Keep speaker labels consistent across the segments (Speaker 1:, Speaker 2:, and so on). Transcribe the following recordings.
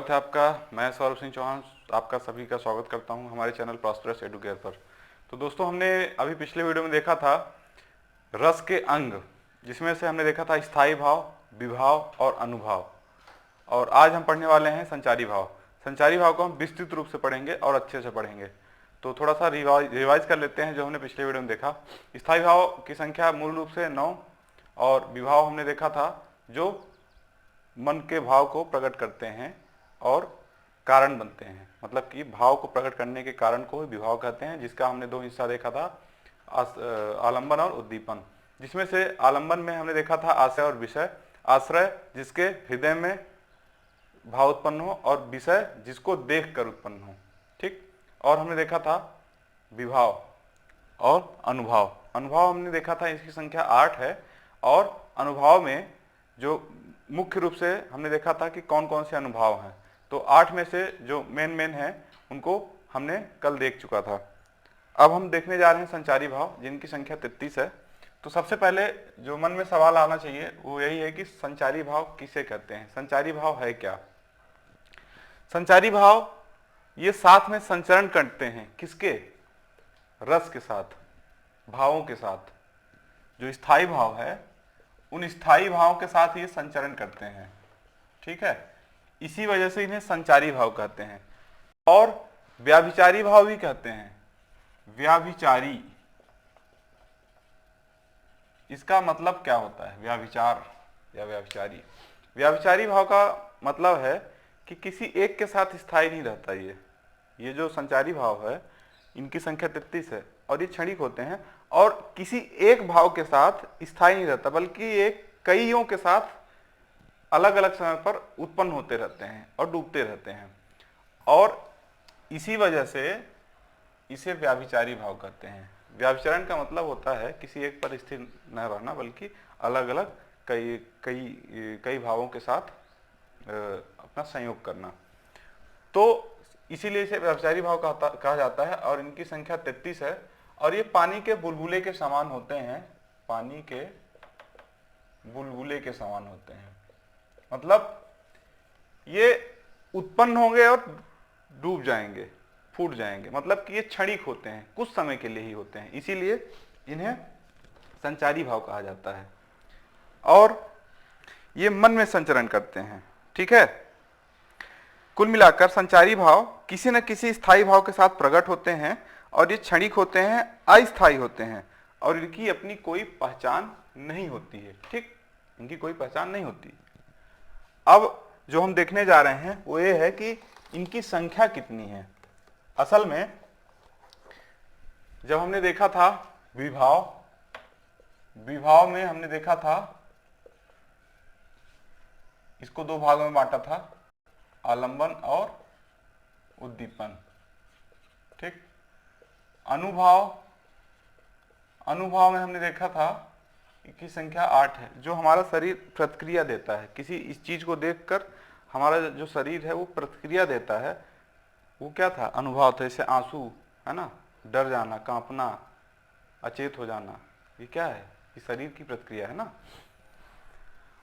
Speaker 1: स्वागत है आपका। मैं सौरभ सिंह चौहान आपका सभी का स्वागत करता हूं हमारे चैनल प्रॉस्पेरस एडुकेयर पर। तो दोस्तों, हमने अभी पिछले वीडियो में देखा था रस के अंग, जिसमें से हमने देखा था स्थायी भाव, विभाव और अनुभाव। और आज हम पढ़ने वाले हैं संचारी भाव। संचारी भाव को हम विस्तृत रूप से पढ़ेंगे और अच्छे से पढ़ेंगे। तो थोड़ा सा रिवाइज कर लेते हैं जो हमने पिछले वीडियो में देखा। स्थायी भाव की संख्या मूल रूप से 9 और विभाव हमने देखा था जो मन के भाव को प्रकट करते हैं और कारण बनते हैं। मतलब कि भाव को प्रकट करने के कारण को विभाव कहते हैं, जिसका हमने दो हिस्सा देखा था, आलंबन और उद्दीपन। जिसमें से आलंबन में हमने देखा था आशय और विषय। आश्रय जिसके हृदय में भाव उत्पन्न हो और विषय जिसको देख कर उत्पन्न हो। ठीक। और हमने देखा था विभाव और अनुभाव। अनुभाव हमने देखा था इसकी संख्या 8 है। और अनुभाव में जो मुख्य रूप से हमने देखा था कि कौन कौन से अनुभाव हैं। तो 8 में से जो मेन हैं उनको हमने कल देख चुका था। अब हम देखने जा रहे हैं संचारी भाव, जिनकी संख्या 33 है। तो सबसे पहले जो मन में सवाल आना चाहिए वो यही है कि संचारी भाव किसे कहते हैं, संचारी भाव है क्या। संचारी भाव ये साथ में संचरण करते हैं, किसके, रस के साथ, भावों के साथ। जो स्थायी भाव है उन स्थायी भावों के साथ ये संचरण करते हैं। ठीक है, इसी वजह से इन्हें संचारी भाव कहते हैं। और व्याभिचारी भाव भी कहते हैं। व्याभिचारी, इसका मतलब क्या होता है, व्याभिचार या व्याभिचारी। व्याभिचारी भाव का मतलब है कि किसी एक के साथ स्थायी नहीं रहता। ये जो संचारी भाव है इनकी संख्या 33 है और ये क्षणिक होते हैं और किसी एक भाव के साथ स्थायी नहीं रहता, बल्कि ये कईयों के साथ अलग अलग समय पर उत्पन्न होते रहते हैं और डूबते रहते हैं। और इसी वजह से इसे व्याभिचारी भाव कहते हैं। व्याभिचरण का मतलब होता है किसी एक पर स्थिर न रहना, बल्कि अलग अलग कई भावों के साथ अपना संयोग करना। तो इसीलिए इसे व्याभिचारी भाव कहा जाता है। और इनकी संख्या 33 है और ये पानी के बुलबुले के समान होते हैं। पानी के बुलबुले के समान होते हैं, मतलब ये उत्पन्न होंगे और डूब जाएंगे, फूट जाएंगे। मतलब कि ये क्षणिक होते हैं, कुछ समय के लिए ही होते हैं, इसीलिए इन्हें संचारी भाव कहा जाता है। और ये मन में संचरण करते हैं। ठीक है, कुल मिलाकर संचारी भाव किसी न किसी स्थायी भाव के साथ प्रकट होते हैं और ये क्षणिक होते हैं, अस्थायी होते हैं और इनकी अपनी कोई पहचान नहीं होती है। ठीक, इनकी कोई पहचान नहीं होती। अब जो हम देखने जा रहे हैं वो ये है कि इनकी संख्या कितनी है। असल में जब हमने देखा था विभाव में हमने देखा था, इसको दो भागों में बांटा था, आलंबन और उद्दीपन। ठीक। अनुभाव में हमने देखा था कि संख्या 8 है। जो हमारा शरीर प्रतिक्रिया देता है, किसी इस चीज को देखकर हमारा जो शरीर है वो प्रतिक्रिया देता है, वो क्या था, अनुभव था। जैसे आंसू है ना, डर जाना, कांपना, अचेत हो जाना, ये क्या है, ये शरीर की प्रतिक्रिया है ना।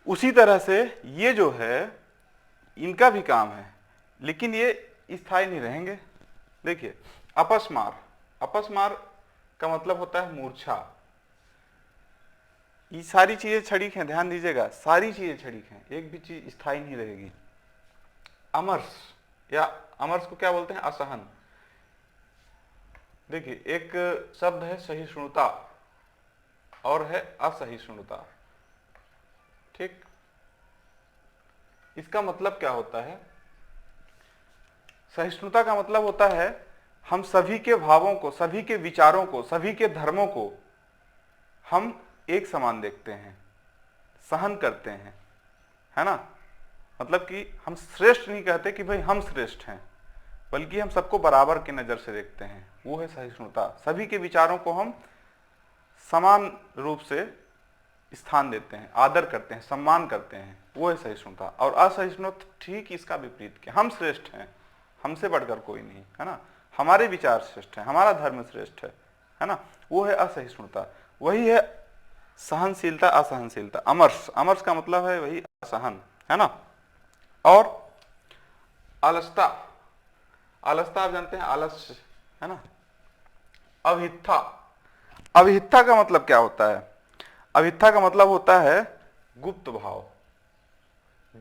Speaker 1: उसी तरह से ये जो है इनका भी काम है, लेकिन ये स्थायी नहीं रहेंगे। देखिए, अपस्मार का मतलब होता है मूर्छा। ये सारी चीजें क्षणिक हैं, ध्यान दीजिएगा, सारी चीजें क्षणिक हैं, एक भी चीज स्थायी नहीं रहेगी। अमर्ष, या अमर्ष को क्या बोलते हैं, असहन। देखिए, एक शब्द है सहिष्णुता और है असहिष्णुता। ठीक, इसका मतलब क्या होता है, सहिष्णुता का मतलब होता है हम सभी के भावों को, सभी के विचारों को, सभी के धर्मों को हम एक समान देखते हैं, सहन करते हैं, है ना। मतलब कि हम श्रेष्ठ नहीं कहते कि भाई हम श्रेष्ठ हैं, बल्कि हम सबको बराबर की नजर से देखते हैं, वो है सहिष्णुता। सभी के विचारों को हम समान रूप से स्थान देते हैं, आदर करते हैं, सम्मान करते हैं, वो है सहिष्णुता। और असहिष्णुता ठीक इसका विपरीत, के हम श्रेष्ठ हैं, हमसे बढ़कर कोई नहीं, है ना, हमारे विचार श्रेष्ठ हैं, हमारा धर्म श्रेष्ठ है ना, वो है असहिष्णुता। वही है सहनशीलता, असहनशीलता। अमर्ष का मतलब है वही असहन, है ना। और अलसता, अलसता आप जानते हैं, आलस है ना। अभित्था, अभित्था का मतलब क्या होता है? अभित्था का मतलब होता है गुप्त भाव,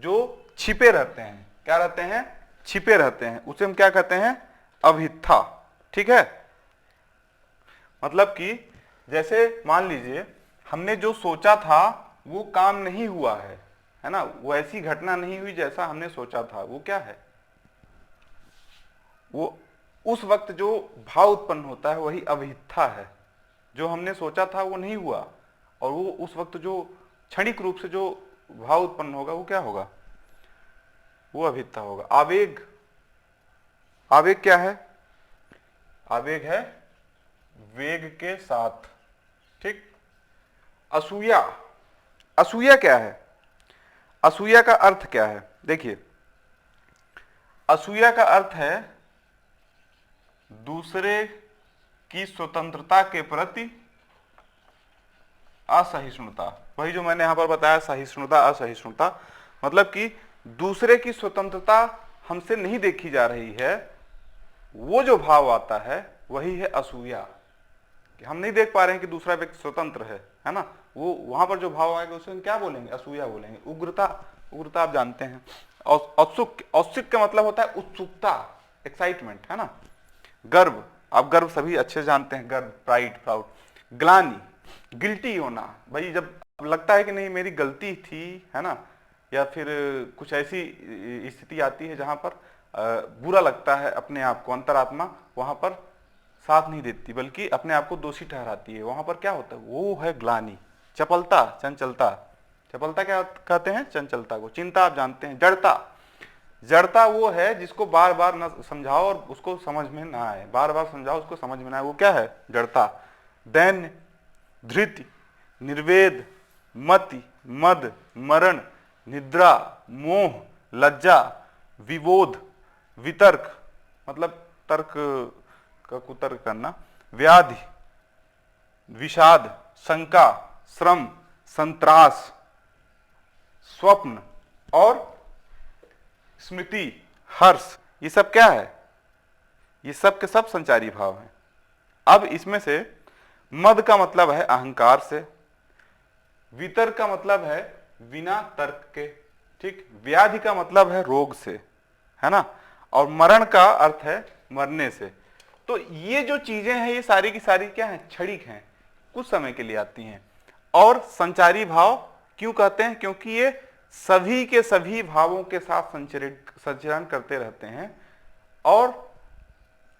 Speaker 1: जो छिपे रहते हैं। क्या रहते हैं? छिपे रहते हैं, उसे हम क्या कहते हैं? अभित्था। ठीक है, मतलब कि जैसे मान लीजिए हमने जो सोचा था वो काम नहीं हुआ है ना, वो ऐसी घटना नहीं हुई जैसा हमने सोचा था, वो क्या है? वो उस वक्त जो भाव उत्पन्न होता है वही अभित्था है। जो हमने सोचा था वो नहीं हुआ, और वो उस वक्त जो क्षणिक रूप से जो भाव उत्पन्न होगा वो क्या होगा? वो अभित्था होगा। आवेग, आवेग क्या है? आवेग है वेग के साथ। ठीक। असूया, असूया क्या है? असूया का अर्थ क्या है? देखिए, असूया का अर्थ है दूसरे की स्वतंत्रता के प्रति असहिष्णुता। वही जो मैंने यहां पर बताया, सहिष्णुता असहिष्णुता, मतलब कि दूसरे की स्वतंत्रता हमसे नहीं देखी जा रही है, वो जो भाव आता है वही है असूया। कि हम नहीं देख पा रहे हैं कि दूसरा व्यक्ति स्वतंत्र है ना, वो वहां पर जो भाव आएगा उसे हम क्या बोलेंगे? असूया बोलेंगे। उग्रता, उग्रता आप जानते हैं। औत्सुक, औत्सुक का मतलब होता है उत्सुकता, एक्साइटमेंट, है ना। गर्व, आप गर्व सभी अच्छे जानते हैं, गर्व, प्राइड, प्राउड। ग्लानि, गिल्टी होना, भाई जब लगता है कि नहीं मेरी गलती थी, है ना, या फिर कुछ ऐसी स्थिति आती है जहां पर बुरा लगता है अपने आप को, अंतरात्मा वहां पर साथ नहीं देती बल्कि अपने आप को दोषी ठहराती है, वहां पर क्या होता है? वो है ग्लानि। चपलता, चंचलता, चपलता क्या कहते हैं? चंचलता को। चिंता आप जानते हैं। जड़ता, जड़ता वो है जिसको बार बार न समझाओ और उसको समझ में ना आए, बार बार समझाओ उसको समझ में ना आए, वो क्या है? जड़ता। दैन्य, धृति, निर्वेद, मति, मद, मरण, निद्रा, मोह, लज्जा, विबोध, वितर्क, मतलब तर्क का कुतर्क करना, व्याधि, विषाद, शंका, श्रम, संत्रास, स्वप्न और स्मृति, हर्ष, ये सब क्या है? ये सब के सब संचारी भाव हैं। अब इसमें से मद का मतलब है अहंकार से, वितर्क का मतलब है बिना तर्क के, ठीक। व्याधि का मतलब है रोग से, है ना, और मरण का अर्थ है मरने से। तो ये जो चीजें हैं ये सारी की सारी क्या है? क्षणिक हैं, कुछ समय के लिए आती हैं। और संचारी भाव क्यों कहते हैं? क्योंकि ये सभी के सभी भावों के साथ संचरण करते रहते हैं और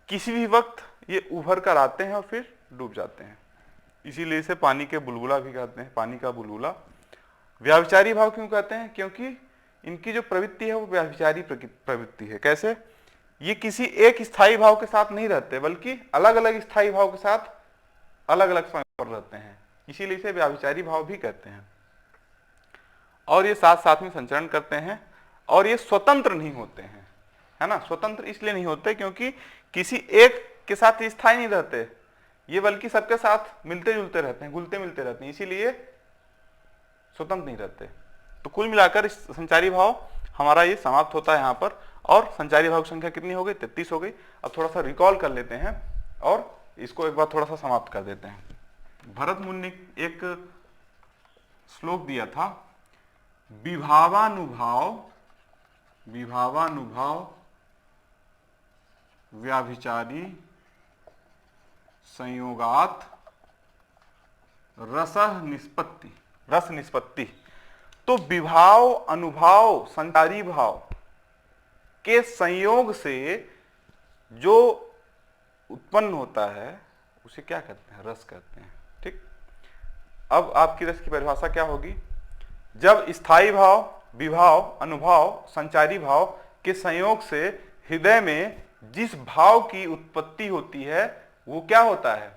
Speaker 1: किसी भी वक्त ये उभर कर आते हैं और फिर डूब जाते हैं। इसीलिए इसे पानी के बुलबुला भी कहते हैं, पानी का बुलबुला। व्याभिचारी भाव क्यों कहते हैं? क्योंकि इनकी जो प्रवृत्ति है वो व्याभिचारी प्रवृत्ति है। कैसे? ये किसी एक स्थायी भाव के साथ नहीं रहते बल्कि अलग अलग स्थायी भाव के साथ अलग अलग समय पर रहते हैं, इसीलिए इसे व्याभिचारी भाव भी कहते हैं। और ये साथ साथ में संचरण करते हैं और ये स्वतंत्र नहीं होते हैं, है ना। स्वतंत्र इसलिए नहीं होते क्योंकि किसी एक के साथ स्थायी नहीं रहते ये, बल्कि सबके साथ मिलते जुलते रहते हैं, घुलते मिलते रहते हैं, इसीलिए स्वतंत्र नहीं रहते। तो कुल मिलाकर इस संचारी भाव हमारा ये समाप्त होता है यहाँ पर। और संचारी भाव की संख्या कितनी हो गई? 33 हो गई। अब थोड़ा सा रिकॉल कर लेते हैं और इसको एक बार थोड़ा सा समाप्त कर देते हैं। भरत मुनि ने एक श्लोक दिया था, विभावानुभाव, विभावानुभाव व्याभिचारी संयोगात रस निष्पत्ति, रस निष्पत्ति। तो विभाव, अनुभाव, संचारी भाव के संयोग से जो उत्पन्न होता है उसे क्या कहते हैं? रस कहते हैं, ठीक। अब आपकी रस की परिभाषा क्या होगी? जब स्थायी भाव, विभाव, अनुभाव, संचारी भाव के संयोग से हृदय में जिस भाव की उत्पत्ति होती है वो क्या होता है?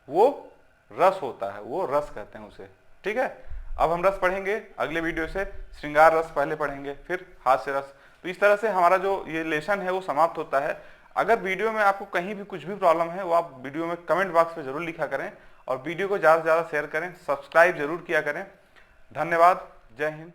Speaker 1: वो रस होता है, वो रस कहते हैं उसे, ठीक है। अब हम रस पढ़ेंगे अगले वीडियो से। श्रृंगार रस पहले पढ़ेंगे, फिर हास्य रस। तो इस तरह से हमारा जो ये लेसन है वो समाप्त होता है। अगर वीडियो में आपको कहीं भी कुछ भी प्रॉब्लम है वो आप वीडियो में कमेंट बॉक्स में जरूर लिखा करें और वीडियो को ज़्यादा से ज़्यादा शेयर करें, सब्सक्राइब जरूर किया करें। धन्यवाद। जय हिंद।